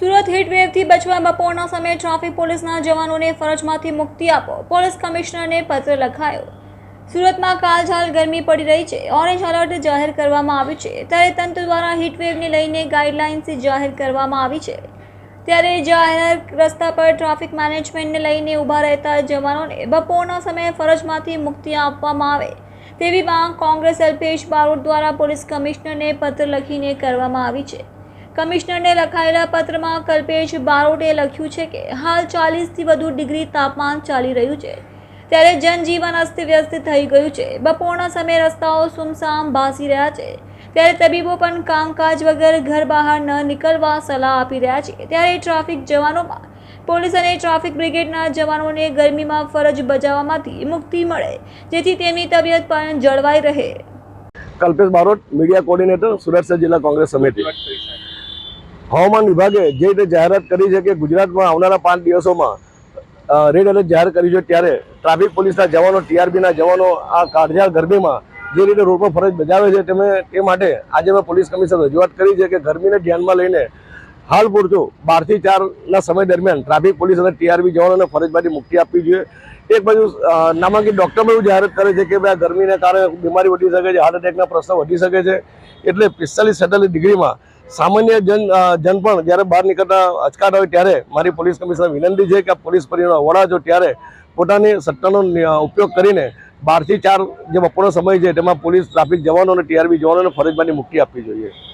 સુરત હીટવેવથી બચવા બપોરના સમયે ટ્રાફિક પોલીસના જવાનોને ફરજમાંથી મુક્તિ આપો, પોલીસ કમિશનરને પત્ર લખાયો। સુરતમાં કાળઝાળ ગરમી પડી રહી છે। ઓરેન્જ એલર્ટ જાહેર કરવામાં આવ્યું છે, ત્યારે તંત્ર દ્વારા હીટવેવને લઈને ગાઈડલાઇન્સ જાહેર કરવામાં આવી છે। ત્યારે જાહેર રસ્તા પર ટ્રાફિક મેનેજમેન્ટને લઈને ઊભા રહેતા જવાનોને બપોરના સમયે ફરજમાંથી મુક્તિ આપવામાં આવે તેવી માંગ કોંગ્રેસ અલ્પેશ બારોટ દ્વારા પોલીસ કમિશનરને પત્ર લખીને કરવામાં આવી છે। કમિશનરને લખાયેલા પત્રમાં કલ્પેશ બારોટે લખ્યું છે કે હાલ 40થી વધુ ડિગ્રી તાપમાન ચાલી રહ્યું છે, ત્યારે જનજીવન અસ્તવ્યસ્ત થઈ ગયું છે। બપોરના સમયે રસ્તાઓ સુમસામ ભાસી રહ્યા છે, ત્યારે તબીબો પણ કામકાજ વગર ઘર બહાર ન નીકળવા સલાહ આપી રહ્યા છે। ત્યારે ટ્રાફિક જવાનોમાં પોલીસ અને ટ્રાફિક બ્રિગેડના જવાનોને ગરમીમાં ફરજ બજાવવામાંથી મુક્તિ મળે, જેથી તેમની તબિયત પણ જળવાઈ રહે। કલ્પેશ બારોટ, મીડિયા કોર્ડિનેટર, સુરત શહેર જિલ્લા કોંગ્રેસ સમિતિ। હવામાન વિભાગે જે રીતે જાહેરાત કરી છે કે ગુજરાતમાં આવનારા 5 દિવસોમાં રેડ એલર્ટ જાહેર કર્યું છે, ત્યારે ટ્રાફિક પોલીસના જવાનો, ટીઆરબીના જવાનો આ કાળઝાળ ગરમીમાં જે રીતે રોડ પર ફરજ બજાવે છે તે માટે આજે મેં પોલીસ કમિશનર રજૂઆત કરી છે કે ગરમીને ધ્યાનમાં લઈને હાલ પૂરતું 12 થી 4ના સમય દરમિયાન ટ્રાફિક પોલીસ અને ટીઆરબી જવાનોને ફરજમાંથી મુક્તિ આપવી જોઈએ। એક બાજુ નામાંકિત ડૉક્ટર પણ એવું જાહેરાત કરે છે કે ભાઈ આ ગરમીને કારણે બીમારી વધી શકે છે, હાર્ટ એટેકના પ્રશ્નો વધી શકે છે, એટલે 45-46 ડિગ્રીમાં સામાન્ય જન પણ જ્યારે બહાર નીકળતા અચકાટ હોય ત્યારે મારી પોલીસ કમિશનર વિનંતી છે કે પોલીસ પરિવારના વડા છો ત્યારે પોતાની સત્તાનો ઉપયોગ કરીને 12 થી 4 જે બપોરનો સમય છે તેમાં પોલીસ ટ્રાફિક જવાનો અને ટીઆરબી જવાનોને ફરજમાંથી મુક્તિ આપવી જોઈએ।